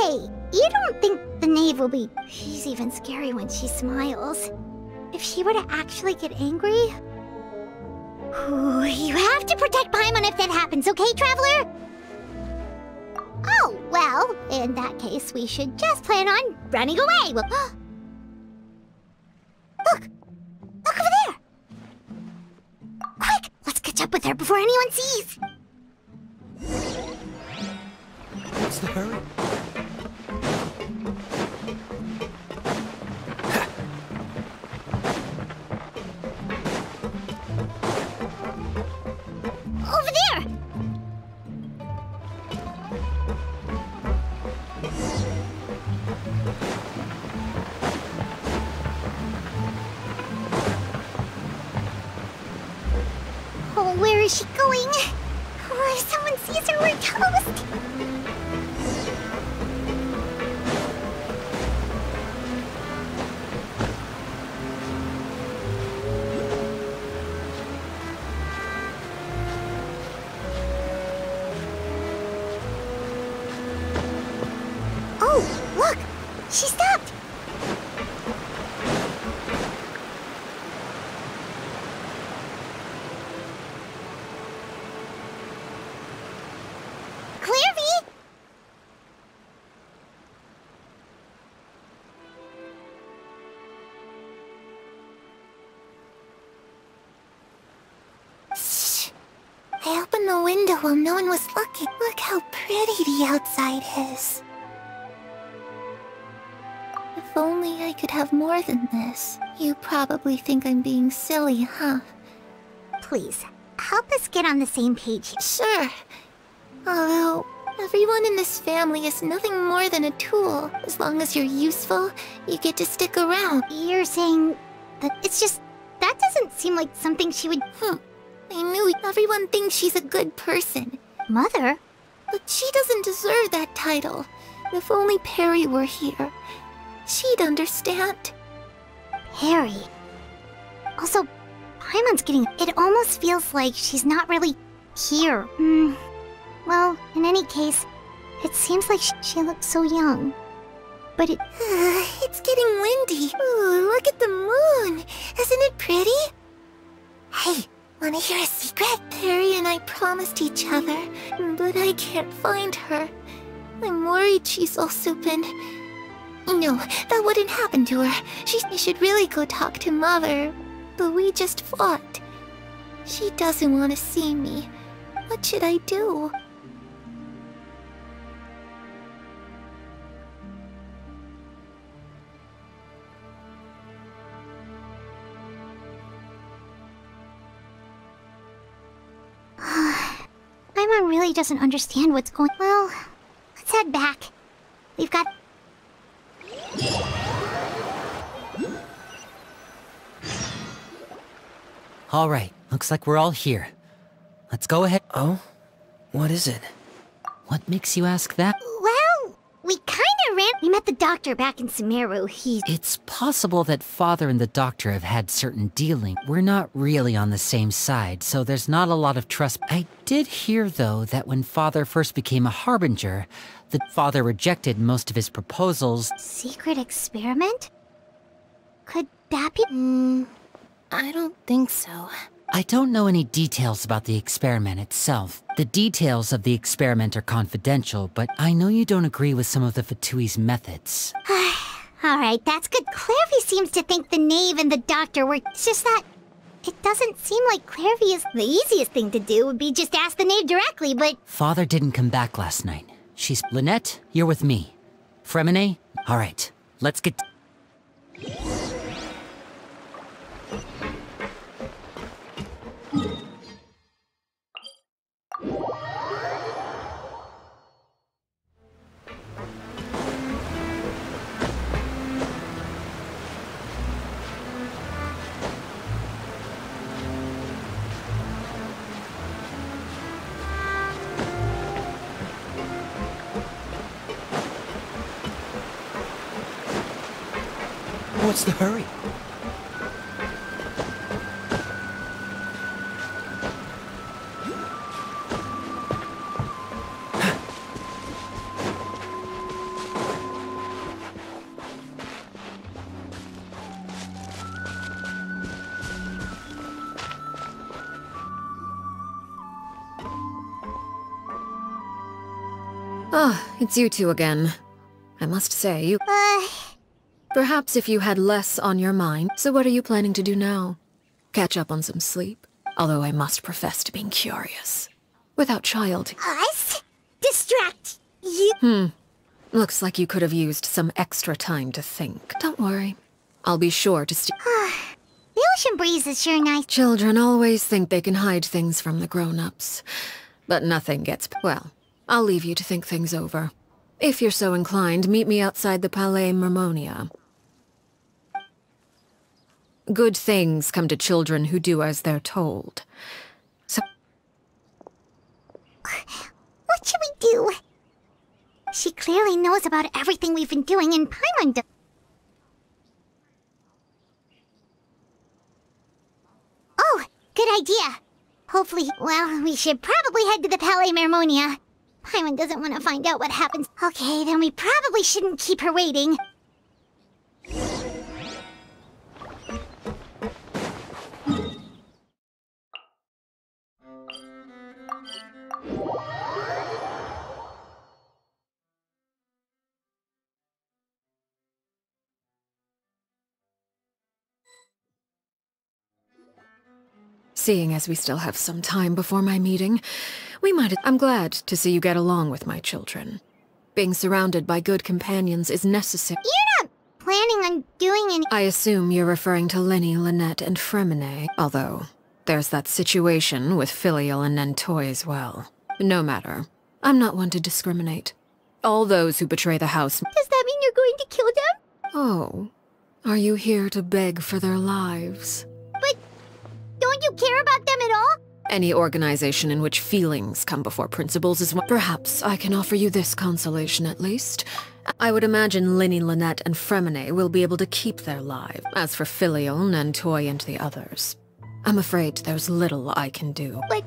Hey, you don't think the knave will be... She's even scary when she smiles. If she were to actually get angry... Ooh, you have to protect Paimon if that happens, okay, Traveler? Oh, well, in that case, we should just plan on running away. Look! Look over there! Quick, let's catch up with her before anyone sees! What's the hurry? Over there! Oh, where is she going? Oh, if someone sees her, we're toast! Oh, look! She stopped! Clairvy! Shh! I opened the window while no one was looking. Look how pretty the outside is. If only I could have more than this. You probably think I'm being silly, huh? Please, help us get on the same page. Sure. Although, everyone in this family is nothing more than a tool. As long as you're useful, you get to stick around. You're saying that it's just... That doesn't seem like something she would... I knew everyone thinks she's a good person. Mother? But she doesn't deserve that title. If only Perry were here, she'd understand. Perry? Also, Paimon's getting... It almost feels like she's not really here. Well, in any case, it seems like she looks so young. But it... it's getting windy. Ooh, look at the moon. Isn't it pretty? Hey, wanna hear a secret? Perry and I promised each other, but I can't find her. I'm worried she's also been... No, that wouldn't happen to her. She should really go talk to Mother. But we just fought. She doesn't want to see me. What should I do? Paimon really doesn't understand what's going... Well, let's head back. We've got... All right, looks like we're all here. Let's go ahead. Oh? What is it? What makes you ask that? Well, we kinda ran... We met the doctor back in Sumeru. It's possible that Father and the doctor have had certain dealing. We're not really on the same side, so there's not a lot of trust. I did hear, though, that when Father first became a Harbinger, the Father rejected most of his proposals. Secret experiment? Could that be... I don't think so. I don't know any details about the experiment itself. The details of the experiment are confidential, but I know you don't agree with some of the Fatui's methods. Alright, that's good. Clairvy seems to think the knave and the doctor were... It's just that... It doesn't seem like Clairvy is... The easiest thing to do would be just ask the knave directly, but... Father didn't come back last night. She's... Lynette, you're with me. Freminet? Alright, let's get... What's the hurry? Ah, it's you two again. I must say, you... Perhaps if you had less on your mind. So what are you planning to do now? Catch up on some sleep? Although I must profess to being curious. Without child... Us? Distract you? Looks like you could have used some extra time to think. Don't worry. I'll be sure to The ocean breeze is sure nice. Children always think they can hide things from the grown-ups. But nothing gets... Well, I'll leave you to think things over. If you're so inclined, meet me outside the Palais Mermonia. Good things come to children who do as they're told. So... What should we do? She clearly knows about everything we've been doing in Paimon. Oh, good idea. Hopefully, well, we should probably head to the Palais Mermonia. Paimon doesn't want to find out what happens. Okay, then we probably shouldn't keep her waiting. Seeing as we still have some time before my meeting, we might... I'm glad to see you get along with my children. Being surrounded by good companions is necessary. You're not planning on doing any... I assume you're referring to Lyney, Lynette, and Freminet, although there's that situation with Filial and Nentoy as well. No matter. I'm not one to discriminate. All those who betray the house... Does that mean you're going to kill them? Oh. Are you here to beg for their lives? But don't you care about them at all? Any organization in which feelings come before principles is one. Perhaps I can offer you this consolation at least. I would imagine Lyney, Lynette, and Freminet will be able to keep their lives. As for Filial, Nentoy, and the others, I'm afraid there's little I can do. But...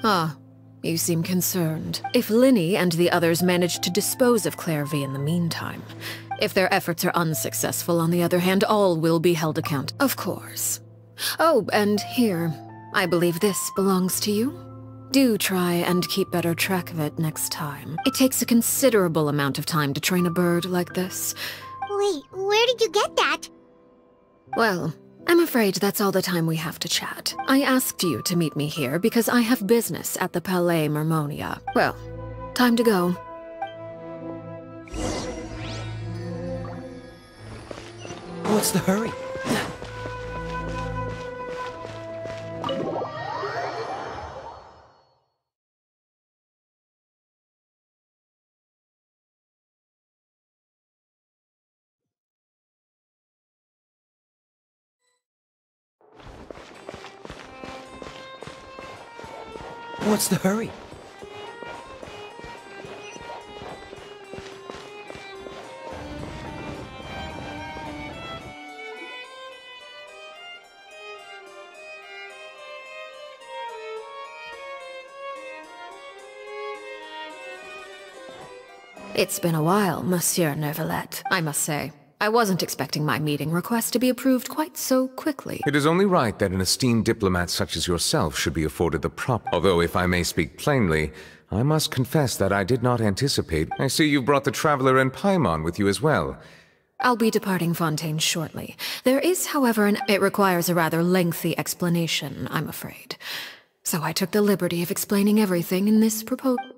Ah, you seem concerned. If Lyney and the others manage to dispose of Clairvy in the meantime, if their efforts are unsuccessful, on the other hand, all will be held accountable. Of course. Oh, and here, I believe this belongs to you. Do try and keep better track of it next time. It takes a considerable amount of time to train a bird like this. Wait, where did you get that? Well, I'm afraid that's all the time we have to chat. I asked you to meet me here because I have business at the Palais Mermonia. Well, time to go. What's the hurry? What's the hurry? It's been a while, Monsieur Neuvillette, I must say. I wasn't expecting my meeting request to be approved quite so quickly. It is only right that an esteemed diplomat such as yourself should be afforded the prop. Although, if I may speak plainly, I must confess that I did not anticipate. I see you brought the Traveler and Paimon with you as well. I'll be departing Fontaine shortly. There is, however, It requires a rather lengthy explanation, I'm afraid. So I took the liberty of explaining everything in this proposal.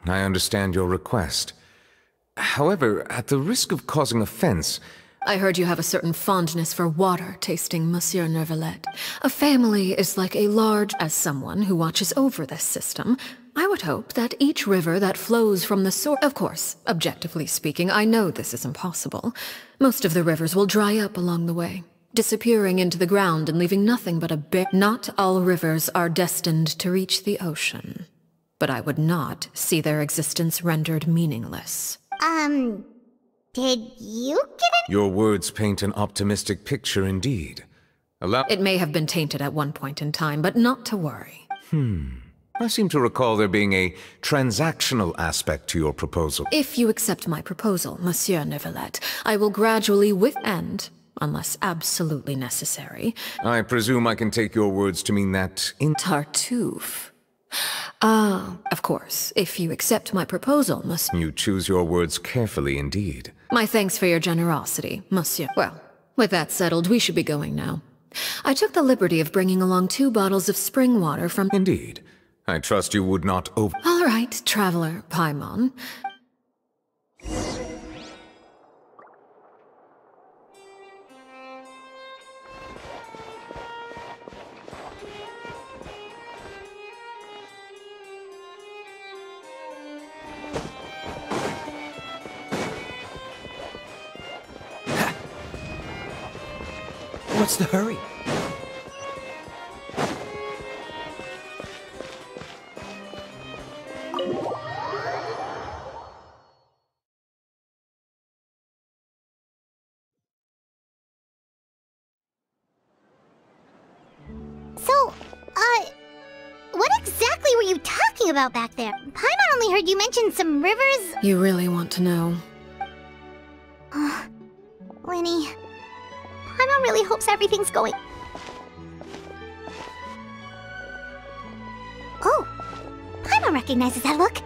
I understand your request. However, at the risk of causing offense... I heard you have a certain fondness for water tasting, Monsieur Neuvillette. A family is like a large... As someone who watches over this system, I would hope that each river that flows from the source... Of course, objectively speaking, I know this is impossible. Most of the rivers will dry up along the way, disappearing into the ground and leaving nothing but a bare... Not all rivers are destined to reach the ocean. but I would not see their existence rendered meaningless. Did you get any— Your words paint an optimistic picture indeed. It may have been tainted at one point in time, but not to worry. I seem to recall there being a transactional aspect to your proposal. If you accept my proposal, Monsieur Neuvillette, I will gradually and, unless absolutely necessary— I presume I can take your words to mean that in— Tartuffe. Ah, of course, if you accept my proposal, Monsieur— You choose your words carefully indeed. My thanks for your generosity, Monsieur. Well, with that settled, we should be going now. I took the liberty of bringing along 2 bottles of spring water from— Indeed. I trust you would not over— All right, Traveler Paimon. What's the hurry? So, what exactly were you talking about back there? Paimon only heard you mention some rivers— You really want to know? Lyney, Paimon really hopes everything's going— Oh, Paimon recognizes that look.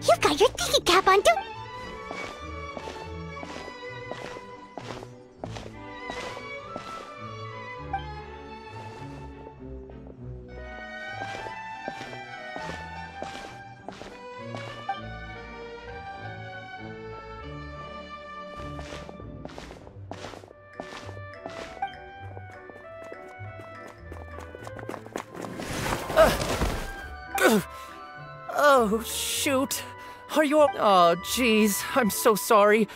You've got your thinking cap on, too. Oh, shoot. Are you all— Oh, jeez. I'm so sorry.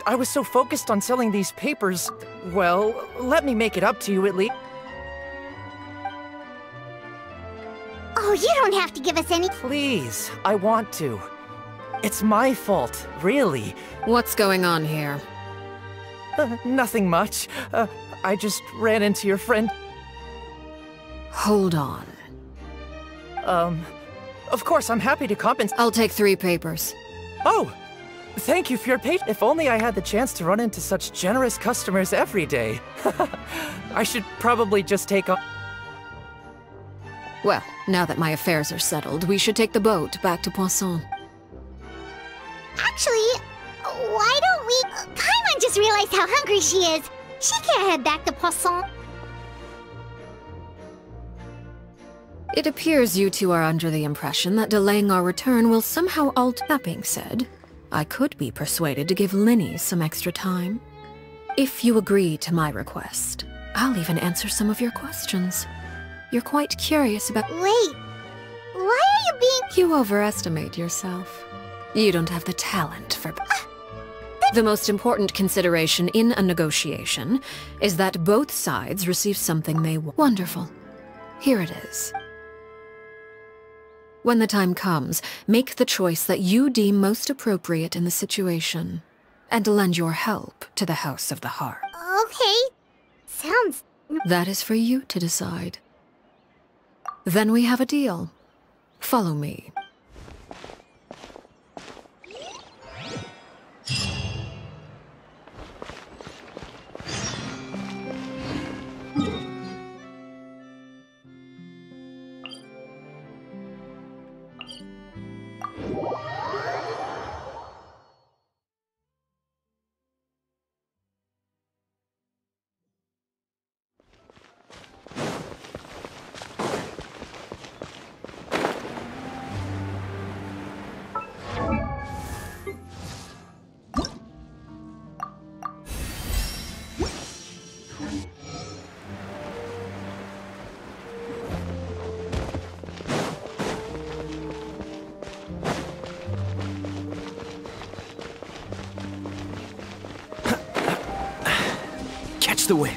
I was so focused on selling these papers. Well, let me make it up to you at least. Oh, you don't have to give us any— Please, I want to. It's my fault, really. What's going on here? Nothing much. I just ran into your friend. Hold on. Of course, I'm happy to compensate. I'll take 3 papers. Oh! Thank you for your patience. If only I had the chance to run into such generous customers every day. I should probably just take a— Well, now that my affairs are settled, we should take the boat back to Poisson. Actually, why don't we— Paimon just realized how hungry she is. She can't head back to Poisson. It appears you two are under the impression that delaying our return will somehow alter— That being said, I could be persuaded to give Lyney some extra time. If you agree to my request, I'll even answer some of your questions. You're quite curious about— Wait, why are you being— You overestimate yourself. You don't have the talent for— The most important consideration in a negotiation is that both sides receive something they want. Wonderful. Here it is. When the time comes, make the choice that you deem most appropriate in the situation, and lend your help to the House of the Heart. Okay, sounds— That is for you to decide. Then we have a deal. Follow me. Catch the wind.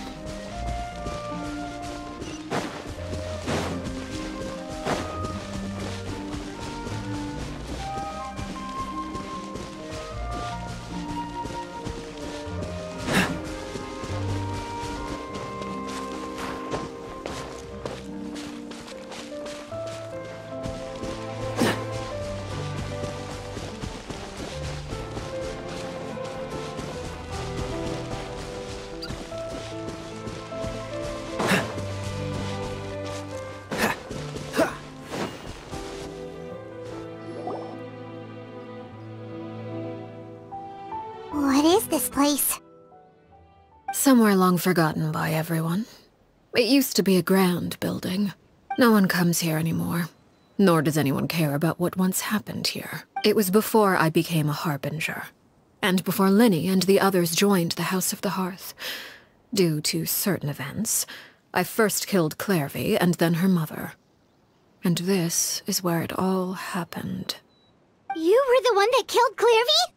What is this place? Somewhere long forgotten by everyone. It used to be a grand building. No one comes here anymore, nor does anyone care about what once happened here. It was before I became a Harbinger, and before Lyney and the others joined the House of the Hearth. Due to certain events, I first killed Clairvy and then her mother. And this is where it all happened. You were the one that killed Clairvy?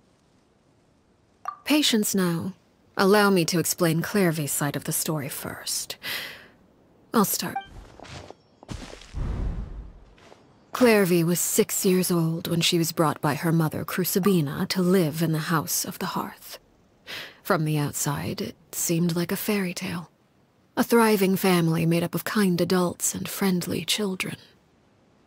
Patience now. Allow me to explain Clairvy's side of the story first. I'll start. Clairvy was 6 years old when she was brought by her mother, Crucibina, to live in the House of the Hearth. From the outside, it seemed like a fairy tale. A thriving family made up of kind adults and friendly children.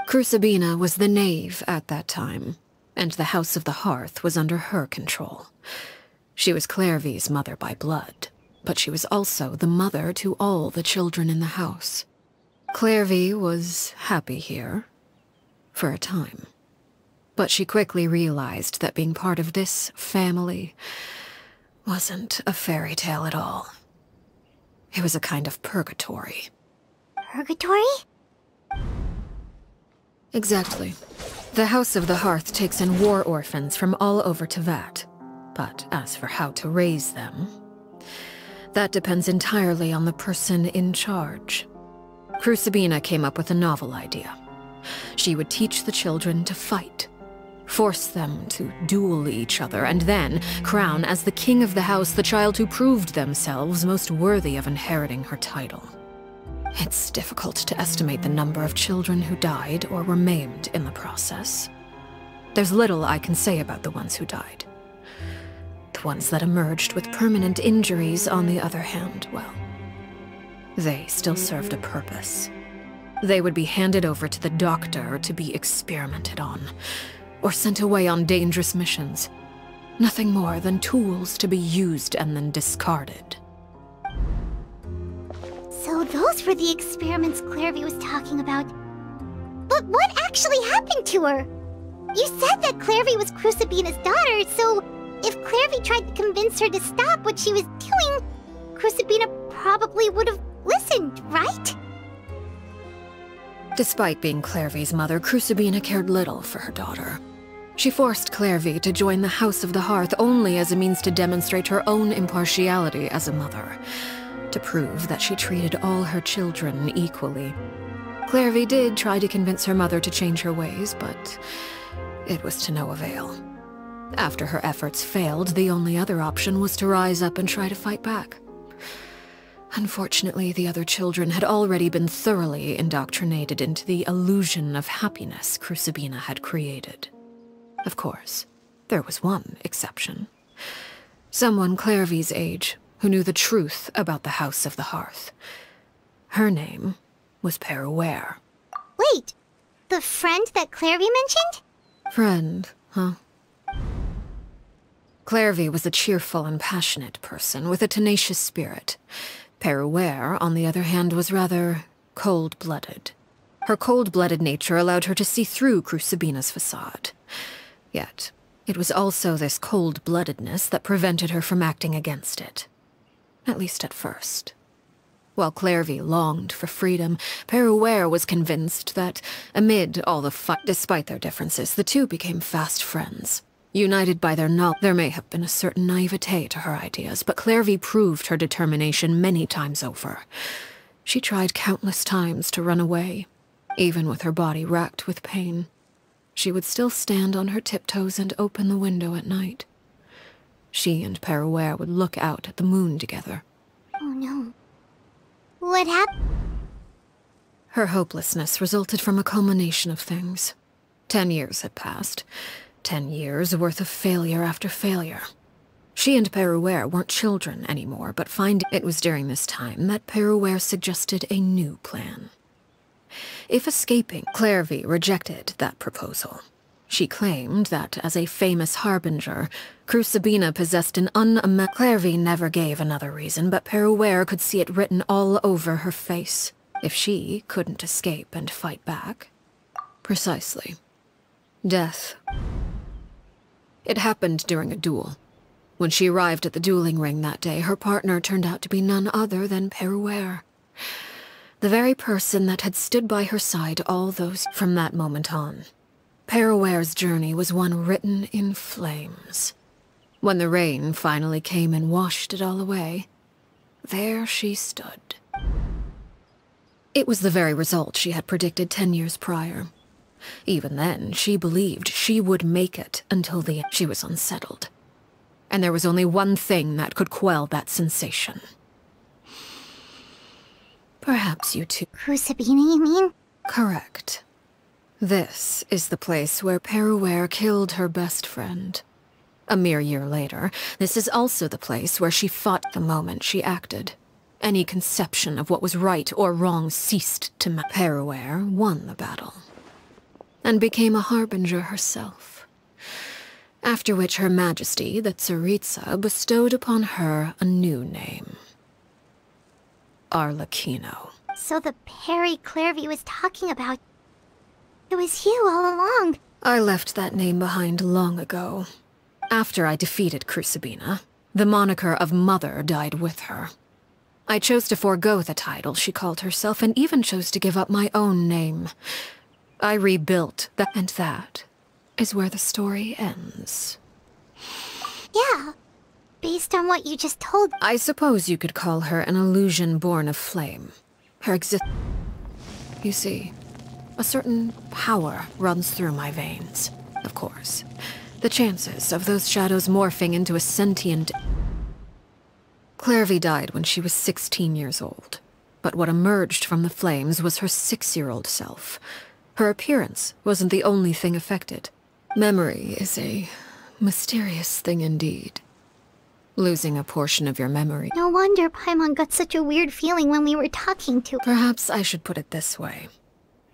Crucibina was the knave at that time, and the House of the Hearth was under her control. She was Clairvy's mother by blood, but she was also the mother to all the children in the house. Clairvy was happy here, for a time. But she quickly realized that being part of this family wasn't a fairy tale at all. It was a kind of purgatory. Purgatory? Exactly. The House of the Hearth takes in war orphans from all over Teyvat. But as for how to raise them, that depends entirely on the person in charge. Crucibina came up with a novel idea. She would teach the children to fight, force them to duel each other, and then crown as the king of the house the child who proved themselves most worthy of inheriting her title. It's difficult to estimate the number of children who died or were maimed in the process. There's little I can say about the ones who died. The ones that emerged with permanent injuries, on the other hand, well, they still served a purpose. They would be handed over to the doctor to be experimented on, or sent away on dangerous missions. Nothing more than tools to be used and then discarded. So those were the experiments Clairvy was talking about. But what actually happened to her? You said that Clairvy was Crucibina's daughter, so if Clairvy tried to convince her to stop what she was doing, Crucibina probably would have listened, right? Despite being Clairvy's mother, Crucibina cared little for her daughter. She forced Clairvy to join the House of the Hearth only as a means to demonstrate her own impartiality as a mother, to prove that she treated all her children equally. Clairvy did try to convince her mother to change her ways, but it was to no avail. After her efforts failed, the only other option was to rise up and try to fight back. Unfortunately, the other children had already been thoroughly indoctrinated into the illusion of happiness Crucibina had created. Of course, there was one exception. Someone Clairvy's age who knew the truth about the House of the Hearth. Her name was Peruere. Wait, the friend that Clairvy mentioned? Friend, huh? Clairvy was a cheerful and passionate person with a tenacious spirit. Peruere, on the other hand, was rather cold-blooded. Her cold-blooded nature allowed her to see through Crucibina's facade. Yet, it was also this cold-bloodedness that prevented her from acting against it. At least at first. While Clairvy longed for freedom, Peruere was convinced that, amid all the fight, despite their differences, the two became fast friends. United by their knowledge, there may have been a certain naivete to her ideas, but Clairvy proved her determination many times over. She tried countless times to run away. Even with her body racked with pain, she would still stand on her tiptoes and open the window at night. She and Peruere would look out at the moon together. Oh no. What happened? Her hopelessness resulted from a culmination of things. 10 years had passed. 10 years worth of failure after failure. She and Peruere weren't children anymore, but it was during this time that Peruere suggested a new plan. If escaping, Clairvy rejected that proposal. She claimed that, as a famous harbinger, Crucibina possessed an Clairvy never gave another reason, but Peruere could see it written all over her face. If she couldn't escape and fight back. Precisely. Death. It happened during a duel. When she arrived at the dueling ring that day, her partner turned out to be none other than Peruere. The very person that had stood by her side all those from that moment on. Peruere's journey was one written in flames. When the rain finally came and washed it all away, there she stood. It was the very result she had predicted 10 years prior. Even then, she believed she would make it until the end. She was unsettled. And there was only one thing that could quell that sensation. Perhaps you too. Crucibina, you mean? Correct. This is the place where Peruere killed her best friend. A mere year later, this is also the place where she fought the moment she acted. Any conception of what was right or wrong ceased to matter. Peruere won the battle, and became a harbinger herself. After which Her Majesty, the Tsaritsa, bestowed upon her a new name. Arlecchino. So the Perry Clairvy was talking about... It was you all along. I left that name behind long ago. After I defeated Crucibina, the moniker of Mother died with her. I chose to forego the title she called herself, and even chose to give up my own name. I rebuilt that, and that is where the story ends. Yeah, based on what you just told... I suppose you could call her an illusion born of flame. Her You see, a certain power runs through my veins, of course. The chances of those shadows morphing into a sentient... Clairvy died when she was 16 years old. But what emerged from the flames was her 6-year-old self. Her appearance wasn't the only thing affected. Memory is a mysterious thing indeed. Losing a portion of your memory. No wonder Paimon got such a weird feeling when we were talking to... Perhaps I should put it this way.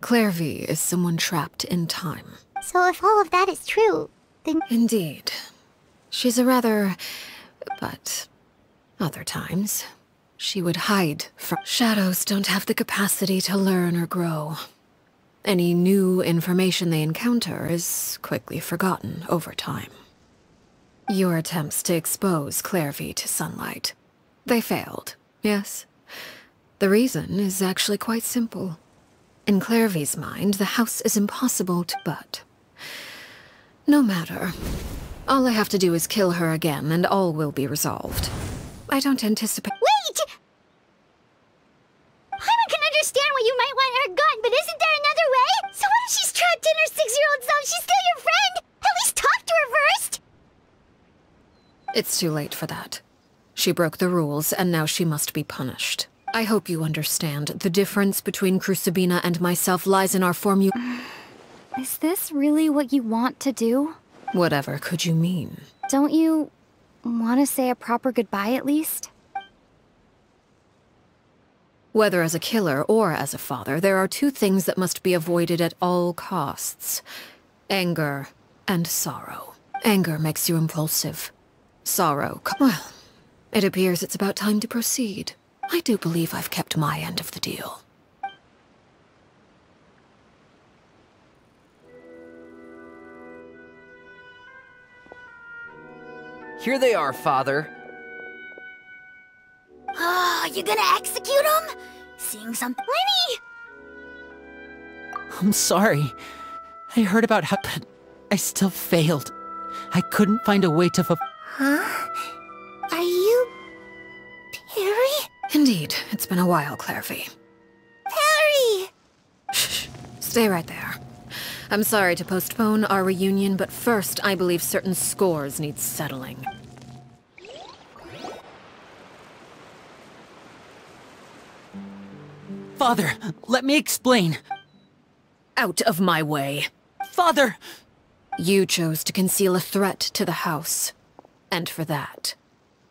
Clairvy is someone trapped in time. So if all of that is true, then... Indeed. She's a rather... but... other times, she would hide from... Shadows don't have the capacity to learn or grow. Any new information they encounter is quickly forgotten over time. Your attempts to expose Clairvy to sunlight. They failed, yes? The reason is actually quite simple. In Clairvy's mind, the house is impossible to... But... no matter. All I have to do is kill her again, and all will be resolved. I don't anticipate... Wait! Paimon can understand why you might want her gone, but isn't there another way? So what if she's trapped in her 6-year-old self? She's still your friend! At least talk to her first! It's too late for that. She broke the rules, and now she must be punished. I hope you understand. The difference between Crucibina and myself lies in our formula. Is this really what you want to do? Whatever could you mean? Don't you want to say a proper goodbye at least? Whether as a killer or as a father, there are two things that must be avoided at all costs. Anger and sorrow. Anger makes you impulsive. Sorrow... Well, it appears it's about time to proceed. I do believe I've kept my end of the deal. Here they are, Father. You gonna execute him? Seeing something... Lenny! I'm sorry. I heard about how... but I still failed. I couldn't find a way to Huh? Are you... Perry? Indeed, it's been a while, Clairvy. Perry! Shh. Stay right there. I'm sorry to postpone our reunion, but first I believe certain scores need settling. Father, let me explain. Out of my way. Father! You chose to conceal a threat to the house. And for that,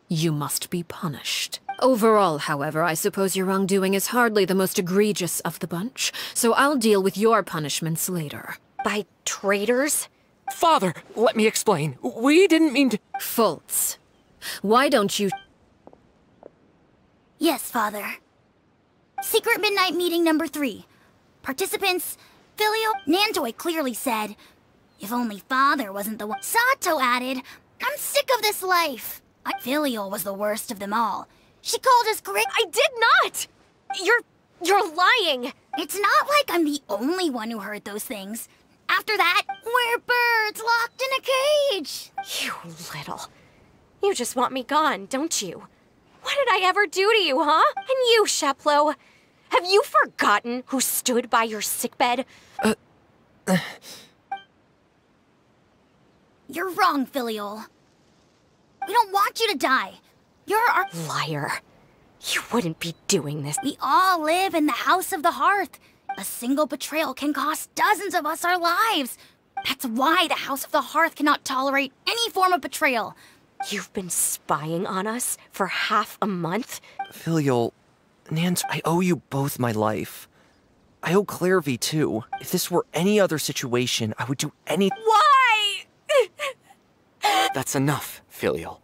you must be punished. Overall, however, I suppose your wrongdoing is hardly the most egregious of the bunch, so I'll deal with your punishments later. By traitors? Father, let me explain. We didn't mean to... Fultz, why don't you... Yes, Father. Secret Midnight Meeting number 3. Participants, Filio... Nantoy clearly said, if only Father wasn't the one... Sato added, I'm sick of this life. Filial was the worst of them all. She called us great. I did not! You're lying! It's not like I'm the only one who heard those things. After that, we're birds locked in a cage. You little. You just want me gone, don't you? What did I ever do to you, huh? And you, Sheplo? Have you forgotten who stood by your sickbed? You're wrong, Filial. We don't want you to die. You're our... Liar. You wouldn't be doing this. We all live in the House of the Hearth. A single betrayal can cost dozens of us our lives. That's why the House of the Hearth cannot tolerate any form of betrayal. You've been spying on us for half a month? Filial, Nance, I owe you both my life. I owe Claire V too. If this were any other situation, I would do any— Why? That's enough, Filial.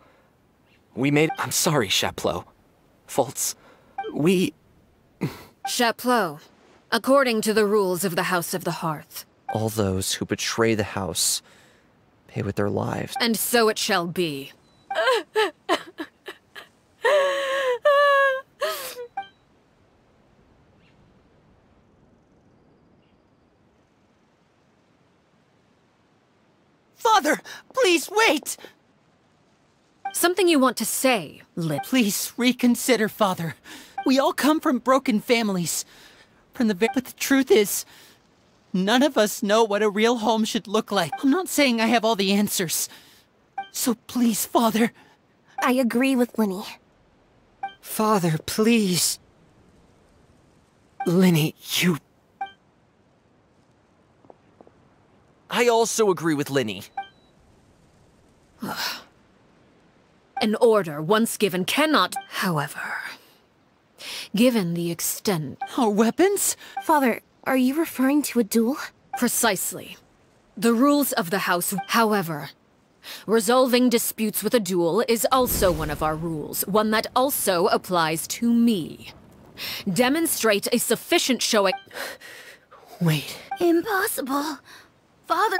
I'm sorry, Sheplo. Faults. Sheplo, according to the rules of the House of the Hearth. All those who betray the house pay with their lives. And so it shall be. Father, please wait! Something you want to say, Lip? Please reconsider, Father. We all come from broken families. But the truth is, none of us know what a real home should look like. I'm not saying I have all the answers. So please, Father. I agree with Lyney. Father, please. Lyney, you... I also agree with Lyney. An order, once given, cannot... However, given the extent... Our weapons? Father, are you referring to a duel? Precisely. The rules of the House, however. Resolving disputes with a duel is also one of our rules, one that also applies to me. Demonstrate a sufficient showing... Wait. Impossible. Father...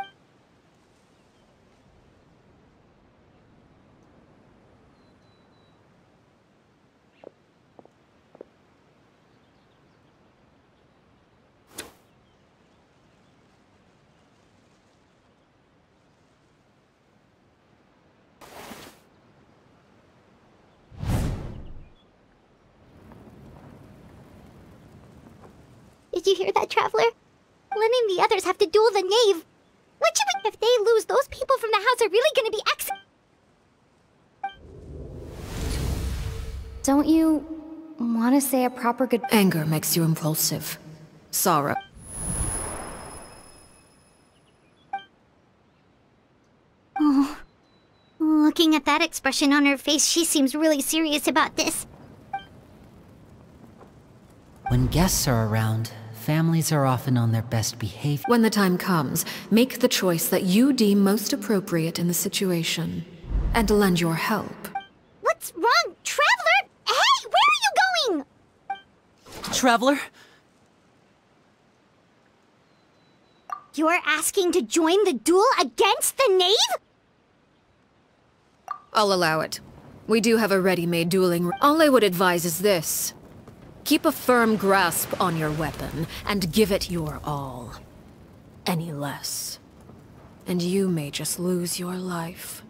Did you hear that, Traveler? Lyney and the others have to duel the knave. What should we... If they lose, those people from the house are really gonna be Don't you want to say a proper good... Anger makes you impulsive. Sorrow. Oh. Looking at that expression on her face, she seems really serious about this. When guests are around, families are often on their best behavior. When the time comes, make the choice that you deem most appropriate in the situation. And lend your help. What's wrong? Traveler! Hey, where are you going? Traveler? You're asking to join the duel against the knave? I'll allow it. We do have a ready-made dueling... All I would advise is this. Keep a firm grasp on your weapon, and give it your all. Any less, and you may just lose your life.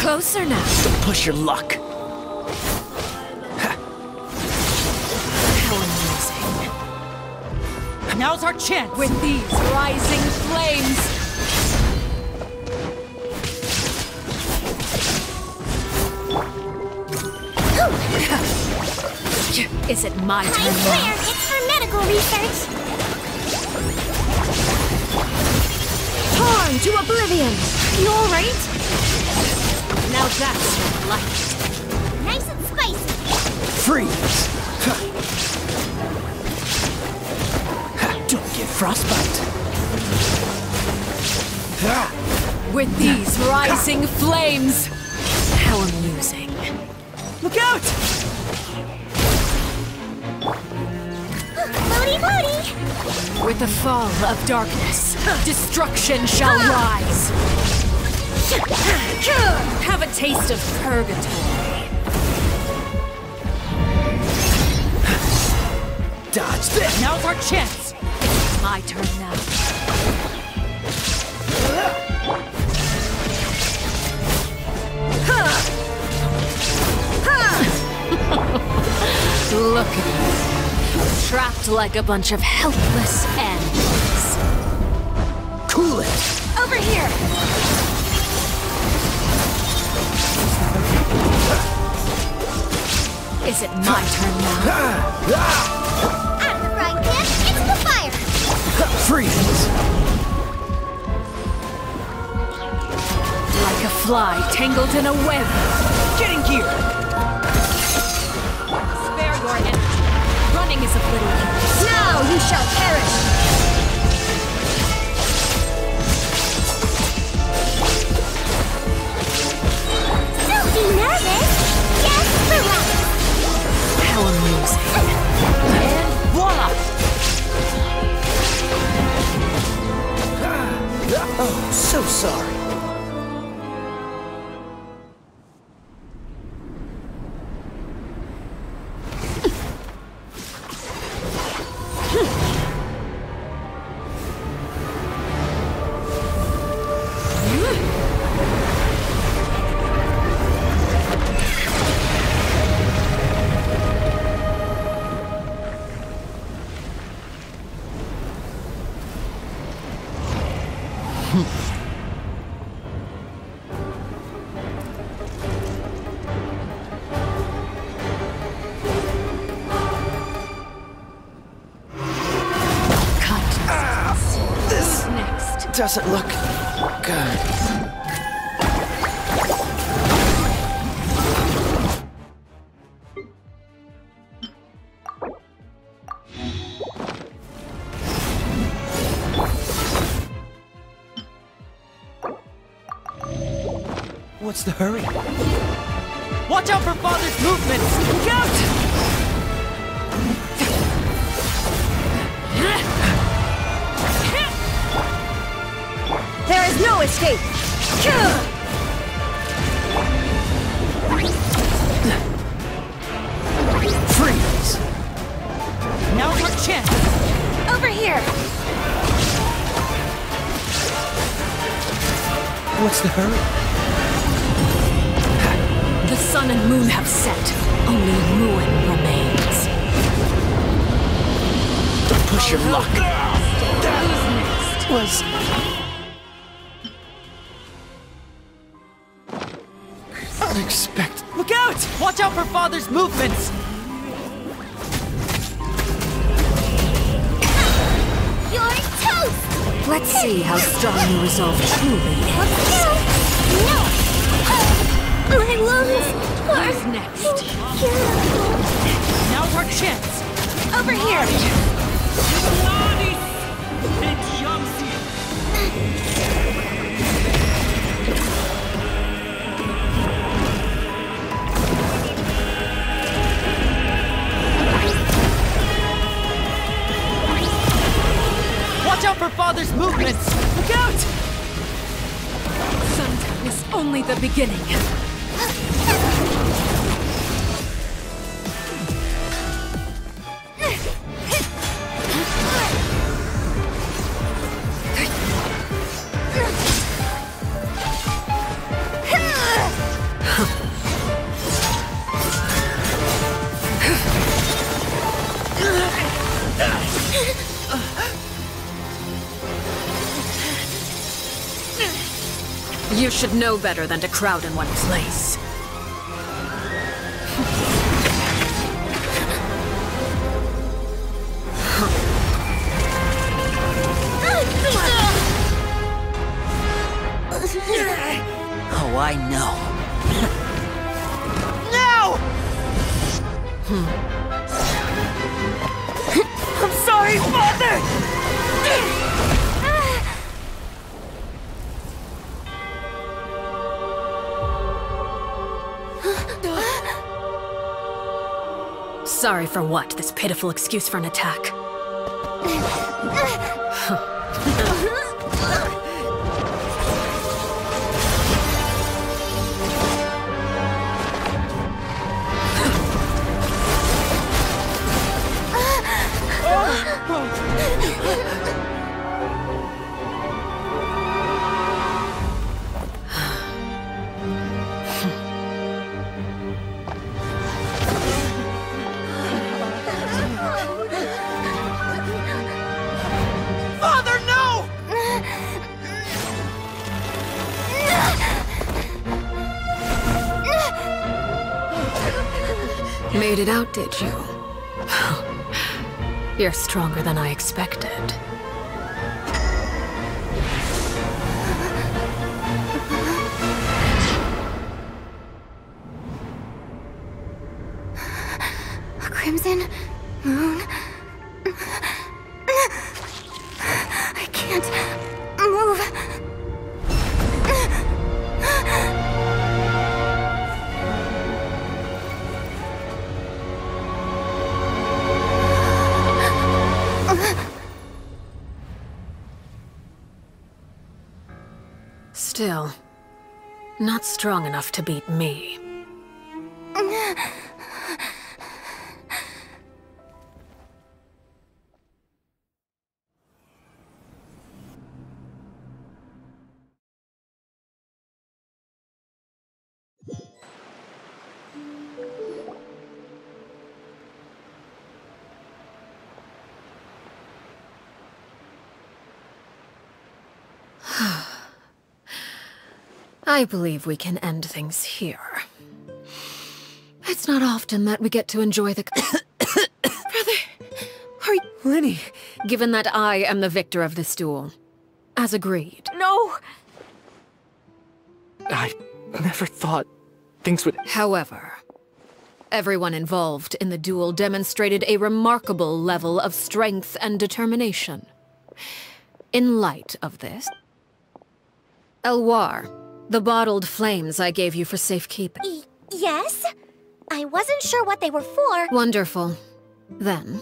Closer now. Don't push your luck. How amusing. Now's our chance! With these rising flames. Is it my turn I'm now? clear. It's for medical research. Torn to oblivion! You alright? Now that's your life. Nice and spicy. Freeze! Don't get frostbite. With these rising flames. How amusing. Look out! Floaty, floaty. With the fall of darkness, destruction shall rise. Have a taste of purgatory. Dodge this! Now's our chance! My turn now. Look at you. Trapped like a bunch of helpless animals. Cool it! Over here. Is it my turn now? Out of the frying pan, into the fire. Freeze! Like a fly tangled in a web. Getting gear! Spare your energy. Running is of little use. Now you shall perish. Don't be nervous. Just relax. How amusing. And voila! Oh, so sorry. This Next. doesn't look good. What's the hurry? Watch out for Father's movements! Look out! There is no escape! Freeze! Now's our chance! Over here. What's the hurry? The sun and moon have set. Only ruin remains. Don't push your luck. That was unexpected. Look out! Watch out for Father's movements! You're toast. Let's see how strong your resolve truly is. No. My lungs are Who's next? beautiful. Now's our chance! Over here. Watch out for Father's movements! Look out! Sundown is only the beginning. You should know better than to crowd in one place. Oh, I know. No! I'm sorry, Father! Sorry for what? This pitiful excuse for an attack. Father, no! Made it out, did you? You're stronger than I expected. A crimson moon. I can't move. Still, not strong enough to beat me. I believe we can end things here. It's not often that we get to enjoy the... Brother, are you... Lyney! Given that I am the victor of this duel, as agreed. No! I never thought things would... However, everyone involved in the duel demonstrated a remarkable level of strength and determination. In light of this... Elwar, the bottled flames I gave you for safekeeping. Yes? I wasn't sure what they were for. Wonderful. Then...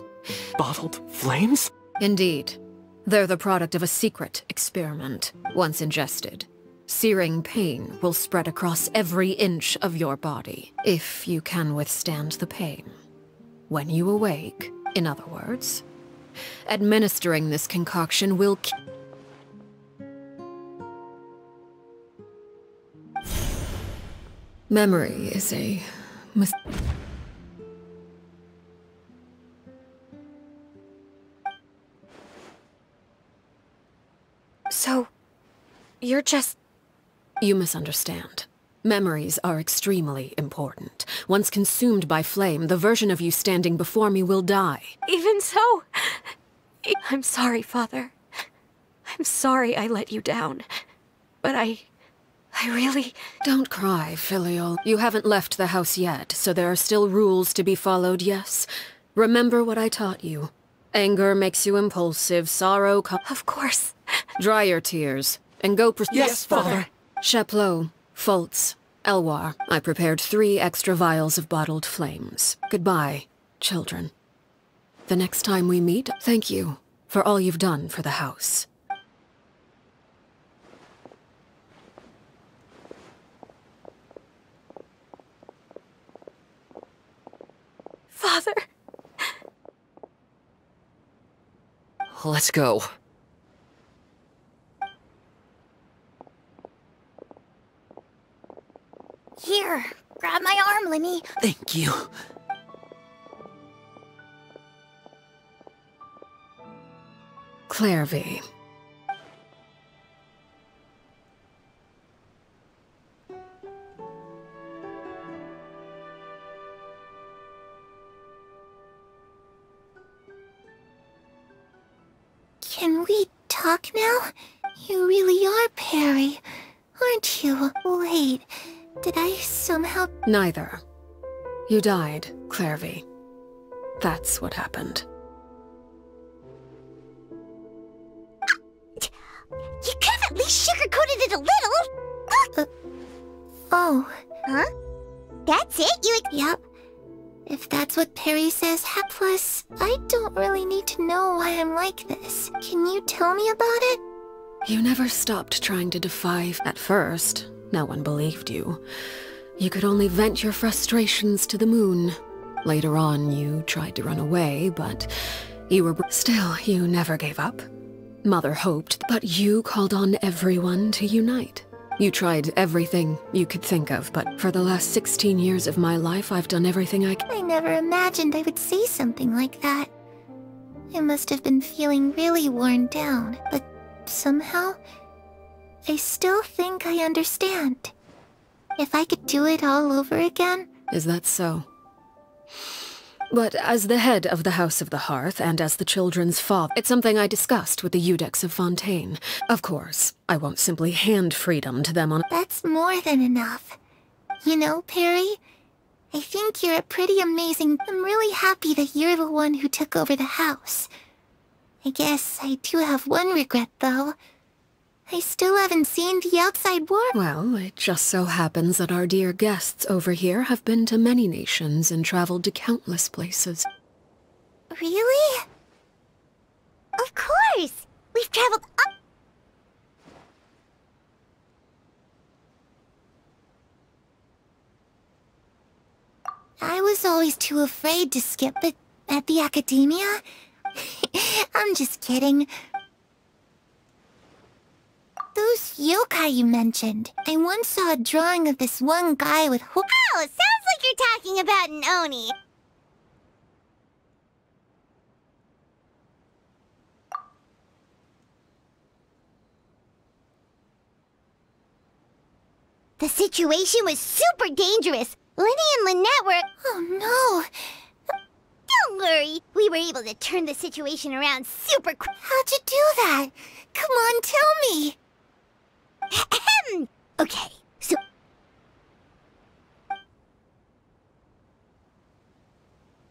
Bottled flames? Indeed. They're the product of a secret experiment. Once ingested, searing pain will spread across every inch of your body, if you can withstand the pain. When you awake, in other words, administering this concoction will Memory is a So, you're just... You misunderstand. Memories are extremely important. Once consumed by flame, the version of you standing before me will die. Even so... I'm sorry, Father. I'm sorry I let you down. But I really... Don't cry, Filial. You haven't left the house yet, so there are still rules to be followed, yes? Remember what I taught you. Anger makes you impulsive, sorrow Of course. Dry your tears, and go Yes, Father. Chaplot, Foltz, Elwar, I prepared 3 extra vials of bottled flames. Goodbye, children. The next time we meet, thank you for all you've done for the house. Father. Let's go. Here, grab my arm, Lyney. Thank you. Clairvy. Can we talk now? You really are Perry, aren't you? Wait, did I somehow... Neither. You died, Clairvy. That's what happened. You could have at least sugarcoated it a little! Oh. Huh? That's it? Yep. If that's what Perry says, plus, I don't really need to know why I'm like this. Can you tell me about it? You never stopped trying to defy. At first, no one believed you. You could only vent your frustrations to the moon. Later on, you tried to run away, but you were... Still, you never gave up. Mother hoped, but you called on everyone to unite. You tried everything you could think of, but for the last 16 years of my life, I've done everything I can. I never imagined I would say something like that. I must have been feeling really worn down, but somehow, I still think I understand. If I could do it all over again... Is that so? But as the head of the House of the Hearth, and as the children's father, it's something I discussed with the Iudex of Fontaine. Of course, I won't simply hand freedom to them on... That's more than enough. You know, Perry, I think you're a pretty amazing... I'm really happy that you're the one who took over the house. I guess I do have one regret, though. I still haven't seen the outside world. Well, it just so happens that our dear guests over here have been to many nations and traveled to countless places. Really? Of course! We've traveled up... I was always too afraid to skip it at the academia. I'm just kidding. Those yokai you mentioned. I once saw a drawing of this one guy with hook... Oh, sounds like you're talking about an Oni. The situation was super dangerous. Lenny and Lynette were... Oh no! Don't worry. We were able to turn the situation around super quick. How'd you do that? Come on, tell me. Okay, so...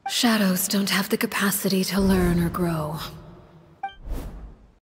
Shadows don't have the capacity to learn or grow.